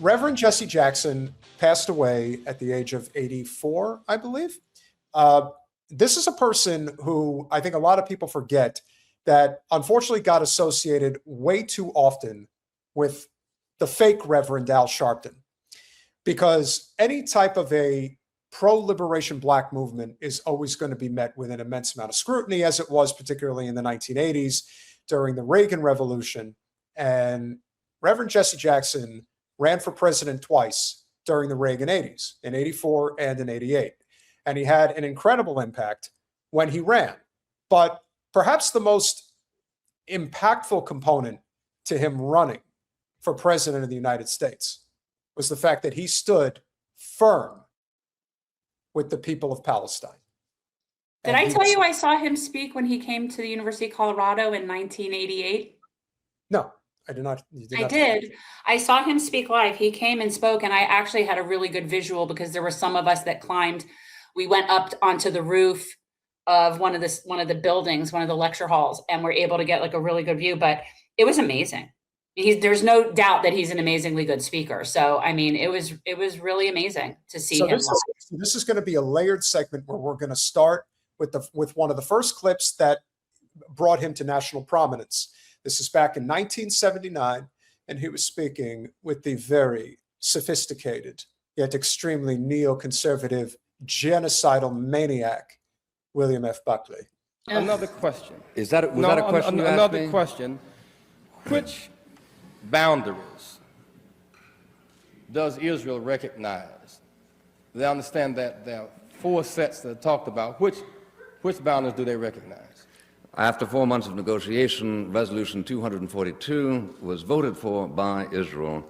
Reverend Jesse Jackson passed away at the age of 84, I believe. This is a person who I think a lot of people forget that unfortunately got associated way too often with the fake Reverend Al Sharpton, because any type of a pro-liberation Black movement is always going to be met with an immense amount of scrutiny, as it was particularly in the 1980s during the Reagan Revolution. And Reverend Jesse Jackson ran for president twice during the Reagan 80s, in 84 and in 88. And he had an incredible impact when he ran. But perhaps the most impactful component to him running for president of the United States was the fact that he stood firm with the people of Palestine. Did I tell you I saw him speak when he came to the University of Colorado in 1988? No, I did not. I did. I saw him speak live. He came and spoke, and I actually had a really good visual because there were some of us that climbed. We went up onto the roof of one of the buildings, one of the lecture halls, and we're able to get like a really good view. But it was amazing. There's no doubt that he's an amazingly good speaker. So I mean, it was really amazing to see him. This is going to be a layered segment where we're going to start with one of the first clips that brought him to national prominence. This is back in 1979, and he was speaking with the very sophisticated yet extremely neoconservative, genocidal maniac, William F. Buckley. Another question. Was that a question you asked another me? question. Which boundaries does Israel recognize? They understand that there are 4 sets that are talked about. Which boundaries do they recognize? After 4 months of negotiation, Resolution 242 was voted for by Israel,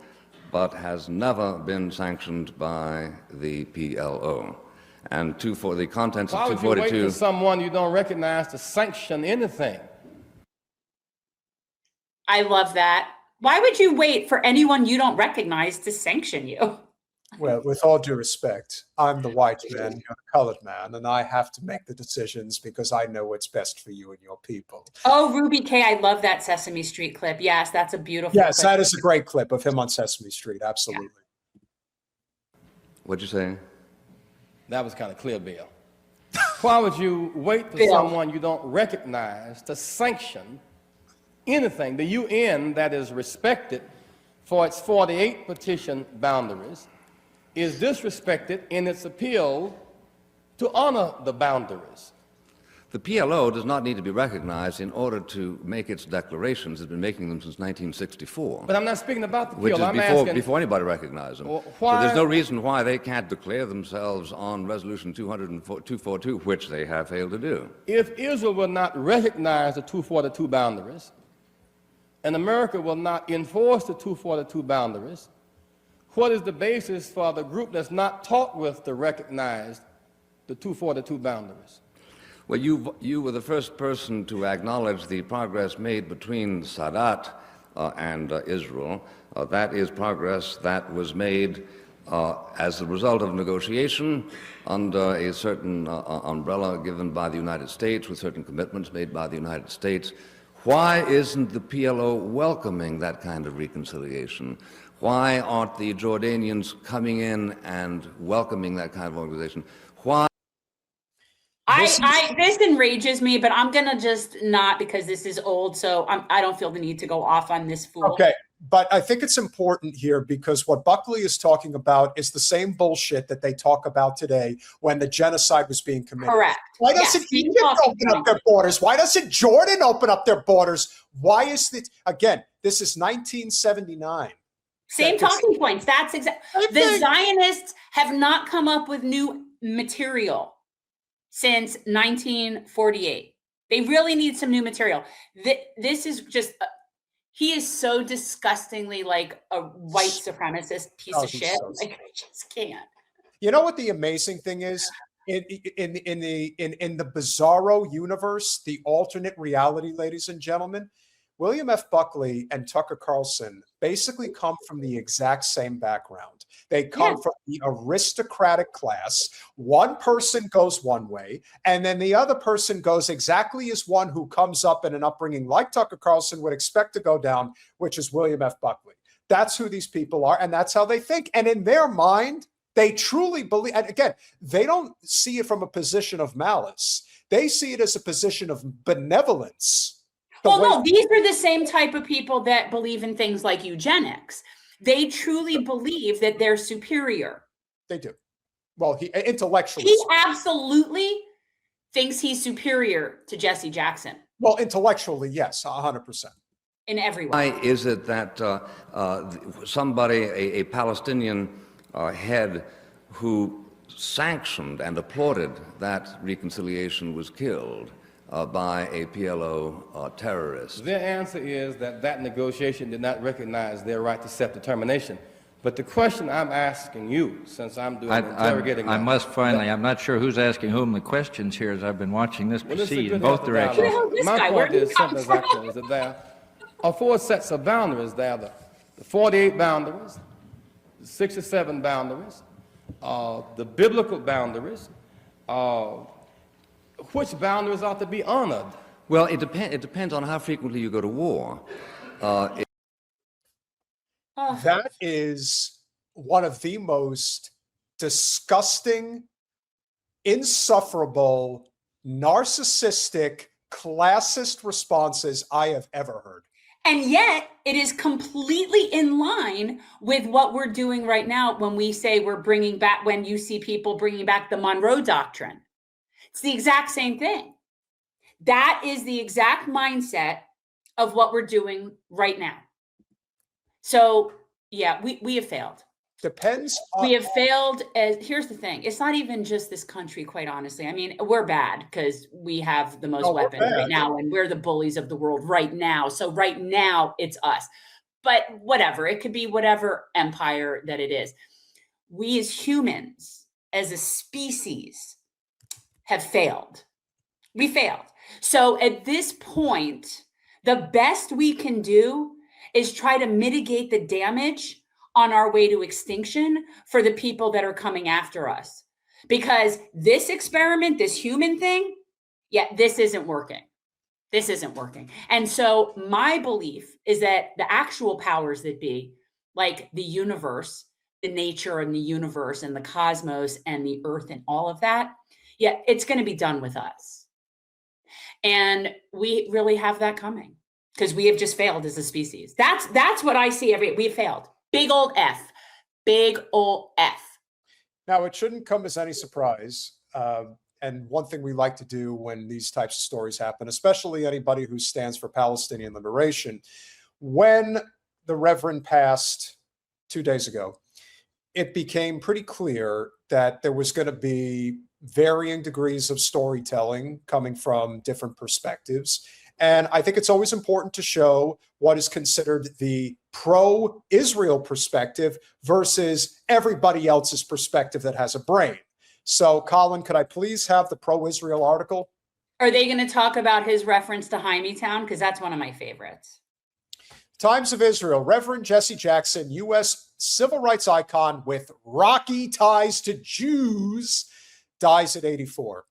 but has never been sanctioned by the PLO. And for the contents of 242... Why would you wait for someone you don't recognize to sanction anything? I love that. Why would you wait for anyone you don't recognize to sanction you? Well, with all due respect, I'm the white man, you're the colored man, and I have to make the decisions because I know what's best for you and your people. Oh, Ruby K, I love that Sesame Street clip. Yes, that's a beautiful Yes, clip. that is a great clip of him on Sesame Street, absolutely. Yeah. What'd you say? That was kind of clear, Bill. Why would you wait for someone you don't recognize to sanction anything? The UN, that is respected for its 48 petition boundaries, is disrespected in its appeal to honor the boundaries. The PLO does not need to be recognized in order to make its declarations. It's been making them since 1964. But I'm not speaking about the PLO. Which is I'm asking, before anybody recognized them. Well, so there's no reason why they can't declare themselves on Resolution 242, which they have failed to do. If Israel will not recognize the 242 boundaries, and America will not enforce the 242 boundaries, what is the basis for the group that's not taught with to recognize the 242 boundaries? Well, you were the first person to acknowledge the progress made between Sadat and Israel. That is progress that was made as a result of negotiation under a certain umbrella given by the United States, with certain commitments made by the United States. Why isn't the PLO welcoming that kind of reconciliation? Why aren't the Jordanians coming in and welcoming that kind of organization? Why? This enrages me, but I'm gonna just not, because this is old, so I don't feel the need to go off on this fool. Okay, but I think it's important here because what Buckley is talking about is the same bullshit that they talk about today when the genocide was being committed. Correct. Why doesn't Egypt open up their borders? Why doesn't Jordan open up their borders? Why is it, again, this is 1979. Same talking points. That's exactly. The Zionists have not come up with new material since 1948. They really need some new material. This is just, he is so disgustingly like a white supremacist piece of shit. Like, I just can't. You know what the amazing thing is? In the bizarro universe, the alternate reality, ladies and gentlemen, William F. Buckley and Tucker Carlson basically come from the exact same background. They come from the aristocratic class. One person goes one way, and then the other person goes exactly as one who comes up in an upbringing like Tucker Carlson would expect to go down, which is William F. Buckley. That's who these people are, and that's how they think. And in their mind, they truly believe, and again, they don't see it from a position of malice. They see it as a position of benevolence. Well, no, these are the same type of people that believe in things like eugenics. They truly believe that they're superior. They do. Well, he intellectually. He absolutely thinks he's superior to Jesse Jackson. Well, intellectually, yes, 100%. In every way. Why is it that somebody, a Palestinian head who sanctioned and applauded that reconciliation was killed by a PLO terrorist? Their answer is that that negotiation did not recognize their right to self-determination. But the question I'm asking you, since I'm doing interrogating, I must finally, I'm not sure who's asking whom the questions here as I've been watching this proceed in both directions. My point is simple as I can, is that there are 4 sets of boundaries. There are the 48 boundaries, the 67 boundaries, the biblical boundaries. Which boundaries ought to be honored? Well, it depends on how frequently you go to war. That is one of the most disgusting, insufferable, narcissistic, classist responses I have ever heard. And yet it is completely in line with what we're doing right now when we say we're bringing back, when you see people bringing back the Monroe Doctrine. It's the exact same thing. That is the exact mindset of what we're doing right now. So, yeah, we have failed. Depends on. We have failed. Here's the thing. It's not even just this country, quite honestly. I mean, we're bad because we have the most weapons right now, and we're the bullies of the world right now. So right now, it's us. But whatever. It could be whatever empire that it is. We as humans, as a species, have failed. We failed. So at this point, the best we can do is try to mitigate the damage on our way to extinction for the people that are coming after us. Because this experiment, this human thing, this isn't working. This isn't working. And so my belief is that the actual powers that be, like the universe, the nature and the universe and the cosmos and the earth and all of that, it's going to be done with us. And we really have that coming because we have just failed as a species. That's what I see we failed. Big old F. Big old F. Now, it shouldn't come as any surprise. And one thing we like to do when these types of stories happen, especially anybody who stands for Palestinian liberation, when the Reverend passed 2 days ago, it became pretty clear that there was going to be varying degrees of storytelling coming from different perspectives. And I think it's always important to show what is considered the pro-Israel perspective versus everybody else's perspective that has a brain. So, Colin, could I please have the pro-Israel article? Are they going to talk about his reference to Hymietown? Because that's one of my favorites. Times of Israel, Reverend Jesse Jackson, U.S. civil rights icon with rocky ties to Jews, dies at 84.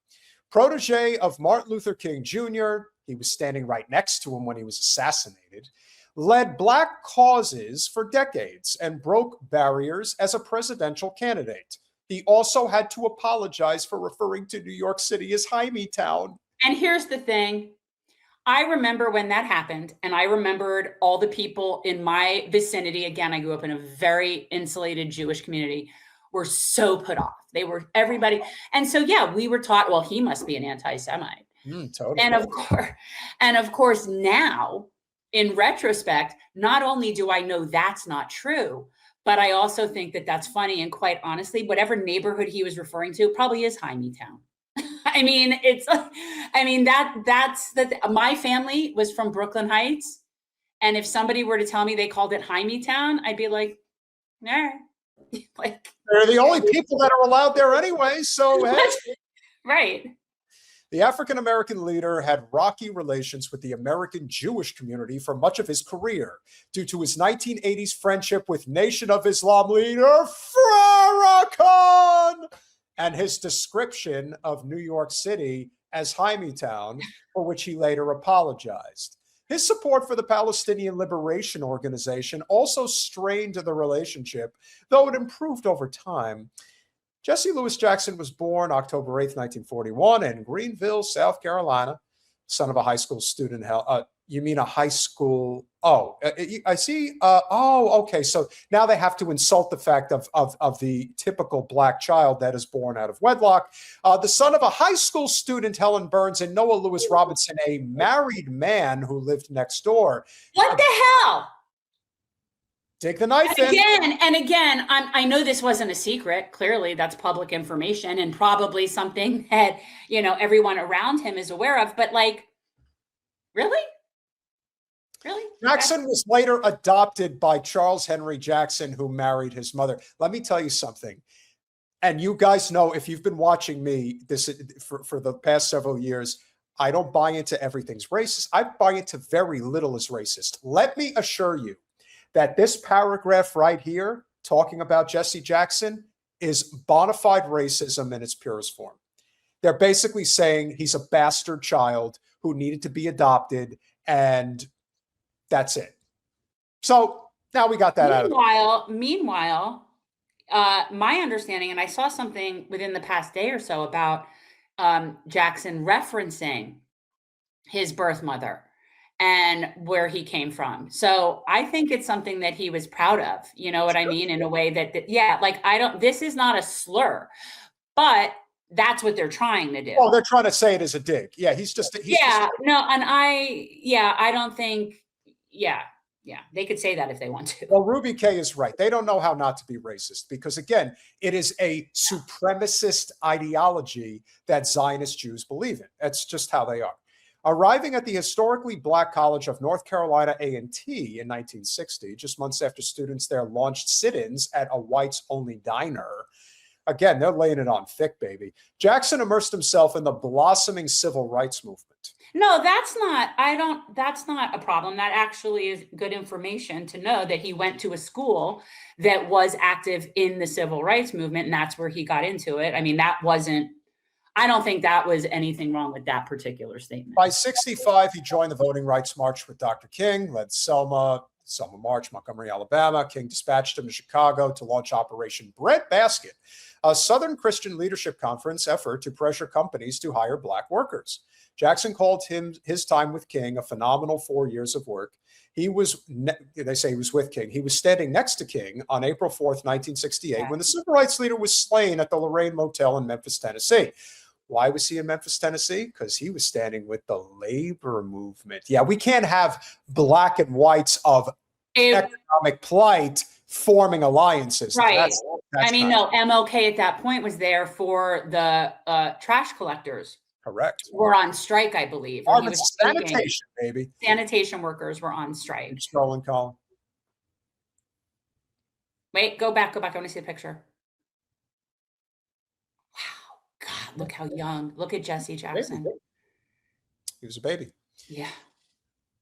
Protege of Martin Luther King Jr., he was standing right next to him when he was assassinated, led Black causes for decades and broke barriers as a presidential candidate. He also had to apologize for referring to New York City as Hymietown. And here's the thing. I remember when that happened, and I remembered all the people in my vicinity. Again, I grew up in a very insulated Jewish community, were so put off. They were everybody. And so, we were taught, well, he must be an anti-Semite. Totally. And of course, now, in retrospect, not only do I know that's not true, but I also think that that's funny. And quite honestly, whatever neighborhood he was referring to probably is Hymietown. My family was from Brooklyn Heights. And if somebody were to tell me they called it Hymietown, I'd be like, nah. They're the only people that are allowed there anyway. So, hey. Right. The African-American leader had rocky relations with the American Jewish community for much of his career due to his 1980s friendship with Nation of Islam leader Farrakhan and his description of New York City as Hymietown, for which he later apologized. His support for the Palestinian Liberation Organization also strained the relationship, though it improved over time. Jesse Louis Jackson was born October 8th, 1941 in Greenville, South Carolina, son of a high school student. You mean a high school? Oh, I see. Okay. So now they have to insult the fact of the typical black child that is born out of wedlock. The son of a high school student, Helen Burns, and Noah Lewis Robinson, a married man who lived next door. What the hell? Take the knife in. And again, I know this wasn't a secret. Clearly, that's public information and probably something that, everyone around him is aware of. But like, really? Really? Jackson was later adopted by Charles Henry Jackson, who married his mother. Let me tell you something. And you guys know, if you've been watching me for the past several years, I don't buy into everything's racist. I buy into very little is racist. Let me assure you that this paragraph right here, talking about Jesse Jackson, is bona fide racism in its purest form. They're basically saying he's a bastard child who needed to be adopted, and that's it. So now we got that out of the way. Meanwhile, my understanding, and I saw something within the past day or so about Jackson referencing his birth mother and where he came from. So I think it's something that he was proud of, you know what I mean? In a way this is not a slur, but that's what they're trying to do. Oh, they're trying to say it as a dig. Yeah, I don't think, they could say that if they want to. Well, Ruby K is right. They don't know how not to be racist because, again, it is a supremacist ideology that Zionist Jews believe in. That's just how they are. Arriving at the historically black College of North Carolina A&T in 1960, just months after students there launched sit-ins at a whites-only diner. Again, they're laying it on thick, baby. Jackson immersed himself in the blossoming civil rights movement. No, that's not a problem. That actually is good information to know that he went to a school that was active in the civil rights movement, and that's where he got into it. I mean, I don't think that was anything wrong with that particular statement. By 65, he joined the Voting Rights March with Dr. King, led Selma March, Montgomery, Alabama. King dispatched him to Chicago to launch Operation Breadbasket, a Southern Christian leadership conference effort to pressure companies to hire black workers. Jackson called his time with King a phenomenal 4 years of work. They say he was with King. He was standing next to King on April 4th, 1968, when the civil rights leader was slain at the Lorraine Motel in Memphis, Tennessee. Why was he in Memphis, Tennessee? Because he was standing with the labor movement. Yeah, we can't have black and whites of economic plight forming alliances. Right. MLK at that point was there for the trash collectors. Correct. Were on strike, I believe. Sanitation, baby. Sanitation workers were on strike. Keep scrolling, Colin. Wait, go back. I want to see the picture. Wow. God, look how young. Look at Jesse Jackson. Baby. He was a baby. Yeah.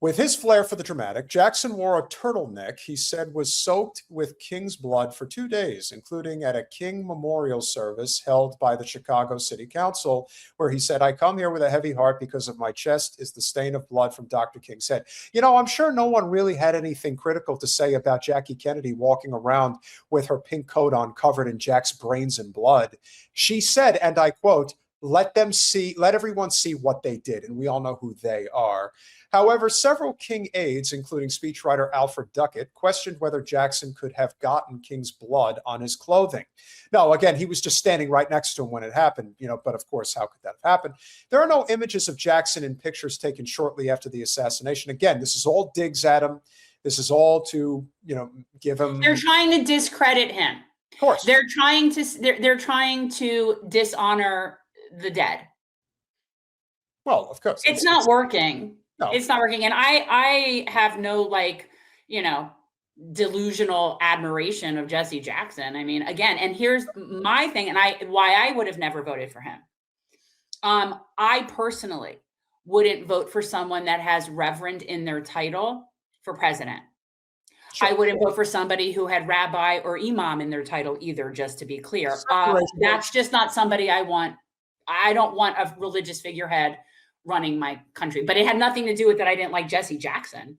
With his flair for the dramatic, Jackson wore a turtleneck he said was soaked with King's blood for 2 days, including at a King memorial service held by the Chicago City Council, where he said, "I come here with a heavy heart because of my chest is the stain of blood from Dr. King's head." I'm sure no one really had anything critical to say about Jackie Kennedy walking around with her pink coat on covered in Jack's brains and blood. She said, and I quote, let everyone see what they did. And we all know who they are. However, several King aides, including speechwriter Alfred Duckett, questioned whether Jackson could have gotten King's blood on his clothing. No, again, he was just standing right next to him when it happened, but of course, how could that have happened? There are no images of Jackson in pictures taken shortly after the assassination. Again, this is all digs at him. This is all to, give him. They're trying to discredit him. Of course. They're trying to dishonor the dead. Well, of course. It's not working. No. It's not working. And I have no delusional admiration of Jesse Jackson. I mean, again, and here's my thing, and why I would have never voted for him. I personally wouldn't vote for someone that has reverend in their title for president. Sure. I wouldn't vote for somebody who had rabbi or imam in their title either, just to be clear. That's just not somebody I want. I don't want a religious figurehead running my country. But it had nothing to do with that I didn't like Jesse Jackson.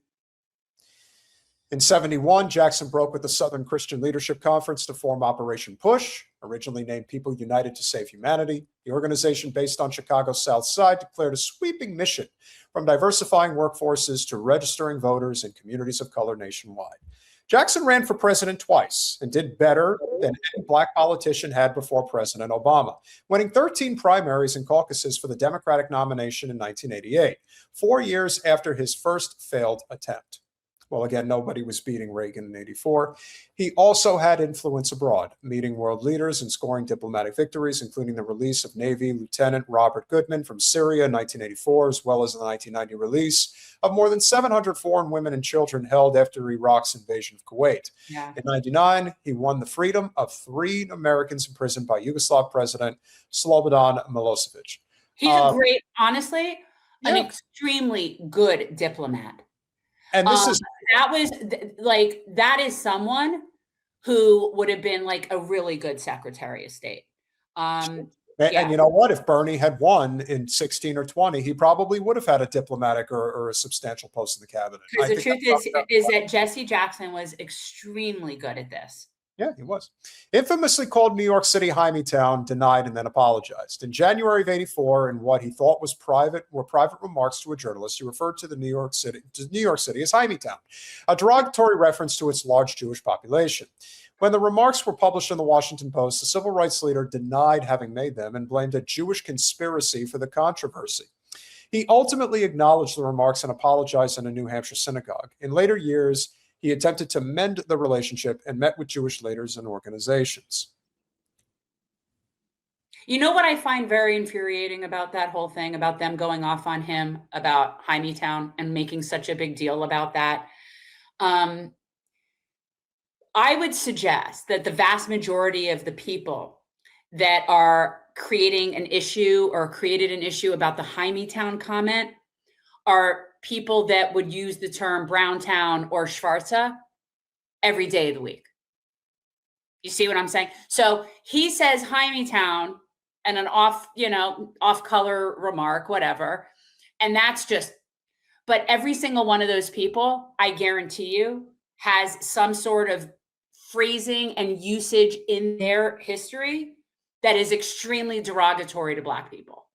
In 71, Jackson broke with the Southern Christian Leadership Conference to form Operation Push, originally named People United to Save Humanity. The organization, based on Chicago's South Side, declared a sweeping mission from diversifying workforces to registering voters in communities of color nationwide. Jackson ran for president twice and did better than any black politician had before President Obama, winning 13 primaries and caucuses for the Democratic nomination in 1988, 4 years after his first failed attempt. Well, again, nobody was beating Reagan in 84. He also had influence abroad, meeting world leaders and scoring diplomatic victories, including the release of Navy Lieutenant Robert Goodman from Syria in 1984, as well as the 1990 release of more than 700 foreign women and children held after Iraq's invasion of Kuwait. Yeah. In 99, he won the freedom of 3 Americans imprisoned by Yugoslav President Slobodan Milosevic. He's honestly, an extremely good diplomat. And this is that is someone who would have been like a really good Secretary of State. And you know what? If Bernie had won in 16 or 20, he probably would have had a diplomatic or a substantial post in the cabinet. Because the truth is that Jesse Jackson was extremely good at this. Yeah, he was. Infamously called New York City Hymietown, denied and then apologized. In January of 84, in what he thought was private remarks to a journalist, he referred to New York City as Hymietown, a derogatory reference to its large Jewish population. When the remarks were published in the Washington Post, the civil rights leader denied having made them and blamed a Jewish conspiracy for the controversy. He ultimately acknowledged the remarks and apologized in a New Hampshire synagogue. In later years, he attempted to mend the relationship and met with Jewish leaders and organizations. You know what I find very infuriating about that whole thing, about them going off on him about Hymietown and making such a big deal about that? I would suggest that the vast majority of the people that are creating an issue or created an issue about the Hymietown comment are people that would use the term Browntown or Schwarza every day of the week. You see what I'm saying? So he says Hymietown and an off color remark, whatever. And that's just, but every single one of those people, I guarantee you, has some sort of phrasing and usage in their history that is extremely derogatory to Black people.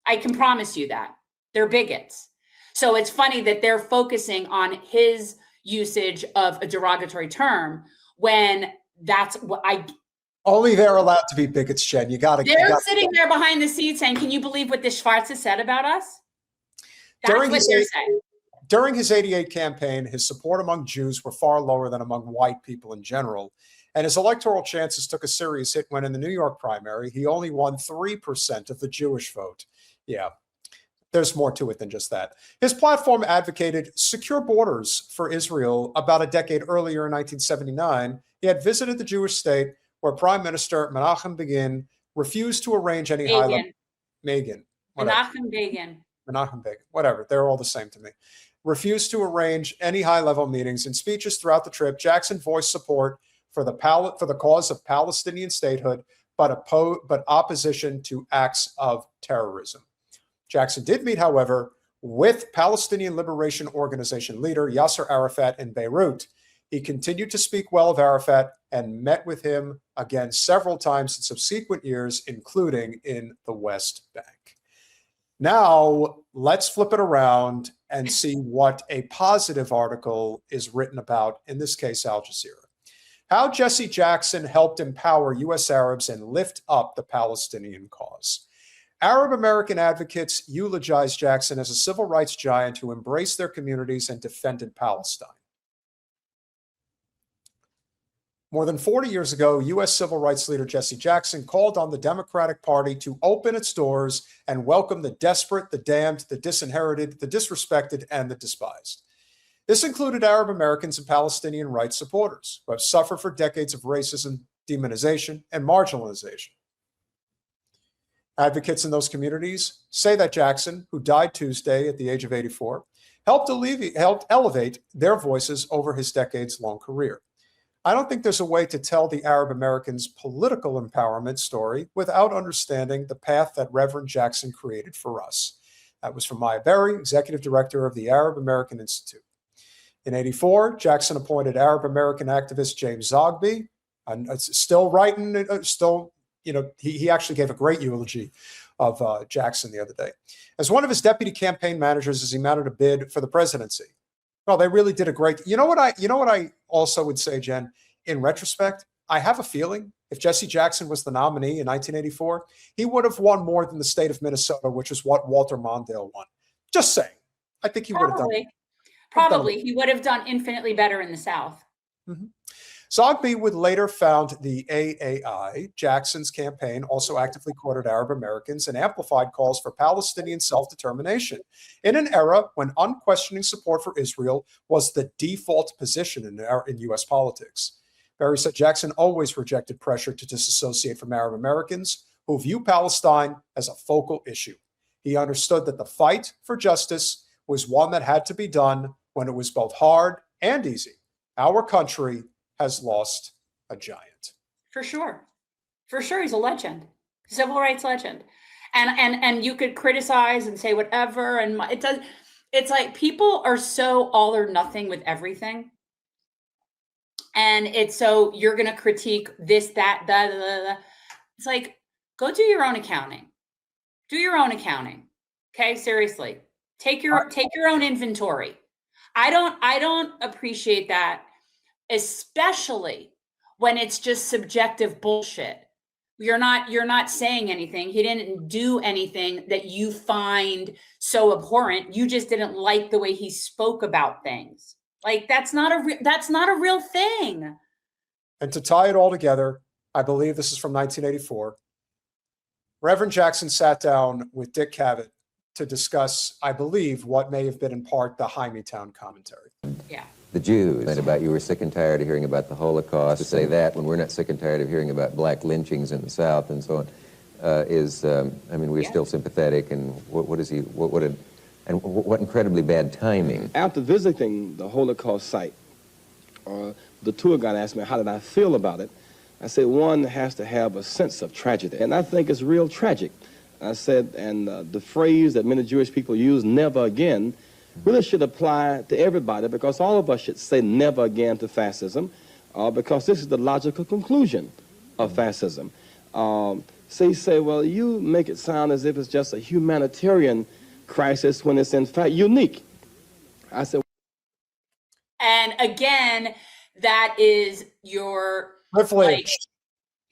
I can promise you that. They're bigots. So it's funny that they're focusing on his usage of a derogatory term when that's what only they're allowed to be bigots, Jen. They're sitting there behind the seat saying, can you believe what this Schwarza said about us? That's what they're saying. During his 88 campaign, his support among Jews were far lower than among white people in general, and his electoral chances took a serious hit when in the New York primary, he only won 3% of the Jewish vote. Yeah, there's more to it than just that. His platform advocated secure borders for Israel. About a decade earlier in 1979, he had visited the Jewish state where Prime Minister Menachem Begin refused to arrange any high-level... Menachem Begin, whatever. They're all the same to me. Refused to arrange any high-level meetings. In speeches throughout the trip, Jackson voiced support for the cause of Palestinian statehood, but opposition to acts of terrorism. Jackson did meet, however, with Palestinian Liberation Organization leader Yasser Arafat in Beirut. He continued to speak well of Arafat and met with him again several times in subsequent years, including in the West Bank. Now, let's flip it around and see what a positive article is written about, in this case, Al Jazeera. How Jesse Jackson helped empower U.S. Arabs and lift up the Palestinian cause. Arab American advocates eulogized Jackson as a civil rights giant who embraced their communities and defended Palestine. More than 40 years ago, U.S. civil rights leader Jesse Jackson called on the Democratic Party to open its doors and welcome the desperate, the damned, the disinherited, the disrespected, and the despised. This included Arab Americans and Palestinian rights supporters who have suffered for decades of racism, demonization, and marginalization. Advocates in those communities say that Jackson, who died Tuesday at the age of 84, helped elevate their voices over his decades-long career. I don't think there's a way to tell the Arab Americans' political empowerment story without understanding the path that Reverend Jackson created for us. That was from Maya Berry, executive director of the Arab American Institute. In 84, Jackson appointed Arab American activist James Zogby, and still writing, he actually gave a great eulogy of Jackson the other day, as one of his deputy campaign managers as he mounted a bid for the presidency. Well, they really did a great. You know what I also would say, Jen, in retrospect, I have a feeling if Jesse Jackson was the nominee in 1984, he would have won more than the state of Minnesota, which is what Walter Mondale won. Just saying. I think he would have done. Probably. He would have done infinitely better in the South. Mm-hmm. Zogby would later found the AAI. Jackson's campaign also actively courted Arab Americans and amplified calls for Palestinian self-determination in an era when unquestioning support for Israel was the default position in U.S. politics. Berry said Jackson always rejected pressure to disassociate from Arab Americans who view Palestine as a focal issue. He understood that the fight for justice was one that had to be done when it was both hard and easy. Our country has lost a giant. For sure. For sure, he's a legend. Civil rights legend. And you could criticize and say whatever, and it's like people are so all or nothing with everything. And it's so you're going to critique this, that, da, da, da, da. It's like, go do your own accounting. Do your own accounting. Okay, seriously. Take your own inventory. I don't appreciate that, especially when it's just subjective bullshit. You're not saying anything. He didn't do anything that you find so abhorrent. You just didn't like the way he spoke about things. Like that's not a real thing. And to tie it all together, I believe this is from 1984. Reverend Jackson sat down with Dick Cavett to discuss, I believe, what may have been in part the Hymietown commentary. Yeah. The Jews, and about you were sick and tired of hearing about the Holocaust. To say that when we're not sick and tired of hearing about black lynchings in the South and so on, we're still sympathetic. And what incredibly bad timing. After visiting the Holocaust site, the tour guide asked me how did I feel about it. I said one has to have a sense of tragedy, and I think it's real tragic. I said, and the phrase that many Jewish people use, never again, really should apply to everybody, because all of us should say never again to fascism, because this is the logical conclusion of fascism. So you say, well, you make it sound as if it's just a humanitarian crisis when it's in fact unique. I said, and again, that is your privilege,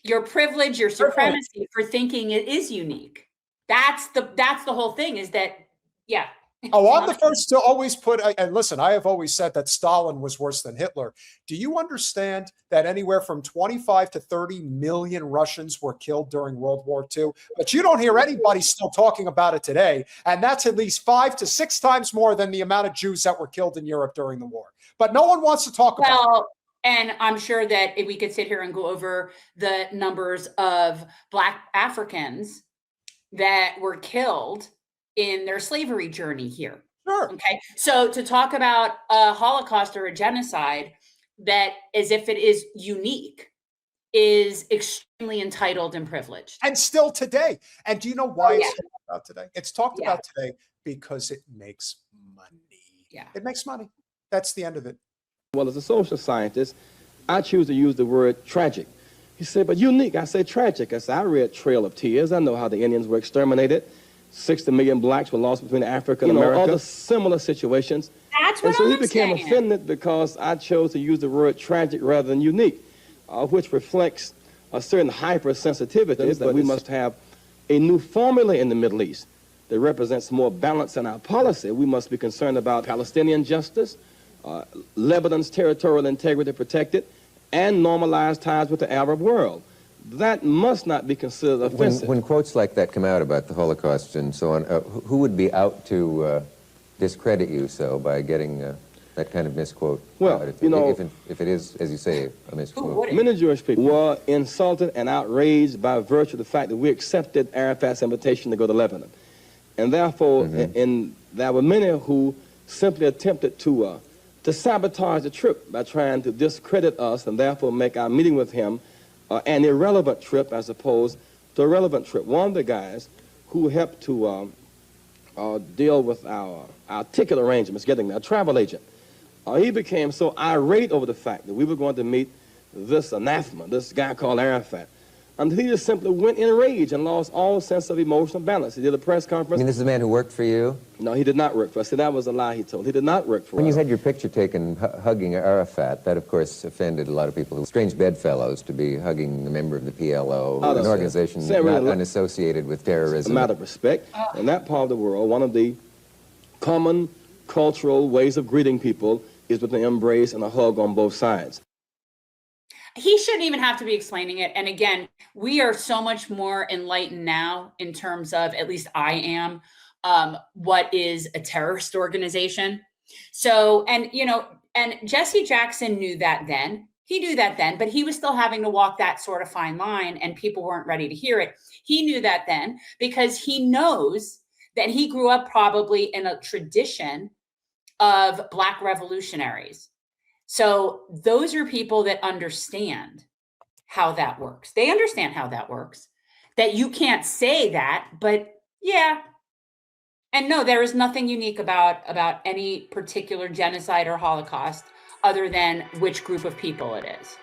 your privilege, your supremacy for thinking it is unique. That's the whole thing. Is that yeah. Oh, I'm the first to always put, and listen, I have always said that Stalin was worse than Hitler. Do you understand that anywhere from 25 to 30 million Russians were killed during World War II? But you don't hear anybody still talking about it today. And that's at least 5 to 6 times more than the amount of Jews that were killed in Europe during the war. But no one wants to talk about it. And I'm sure that if we could sit here and go over the numbers of Black Africans that were killed in their slavery journey here. Sure. Okay. So to talk about a Holocaust or a genocide that as if it is unique is extremely entitled and privileged. And still today. And do you know why it's talked about today? It's talked about today because it makes money. Yeah. It makes money. That's the end of it. well, as a social scientist, I choose to use the word tragic. He said, but unique. I say tragic. I said, I read Trail of Tears. I know how the Indians were exterminated. 60 million blacks were lost between Africa and America. Other similar situations. That's what and so he I'm became saying. offended because I chose to use the word tragic rather than unique, which reflects a certain hypersensitivity that we must have a new formula in the Middle East that represents more balance in our policy. We must be concerned about Palestinian justice, Lebanon's territorial integrity protected, and normalized ties with the Arab world. That must not be considered offensive. When quotes like that come out about the Holocaust and so on, who would be out to discredit you so by getting that kind of misquote? Well, if it is, as you say, a misquote. Many Jewish people were insulted and outraged by virtue of the fact that we accepted Arafat's invitation to go to Lebanon. And therefore, and there were many who simply attempted to sabotage the trip by trying to discredit us and therefore make our meeting with him an irrelevant trip as opposed to a relevant trip. One of the guys who helped to deal with our ticket arrangements, getting a travel agent. He became so irate over the fact that we were going to meet this anathema, this guy called Arafat, until he just simply went in rage and lost all sense of emotional balance. He did a press I conference. mean, this is a man who worked for you? No, he did not work for us. See, that was a lie he told. He did not work for us. When you had your picture taken hugging Arafat, that, of course, offended a lot of people. Strange bedfellows to be hugging a member of the PLO, an organization not unassociated with terrorism. It's a matter of respect. In that part of the world, one of the common cultural ways of greeting people is with an embrace and a hug on both sides. He shouldn't even have to be explaining it. And again, we are so much more enlightened now in terms of, at least I am, what is a terrorist organization. So, and Jesse Jackson knew that then. He knew that then, but he was still having to walk that sort of fine line, and people weren't ready to hear it. He knew that then because he knows that he grew up probably in a tradition of Black revolutionaries. So those are people that understand how that works. They understand how that works, that you can't say that, but yeah. And no, there is nothing unique about any particular genocide or Holocaust other than which group of people it is.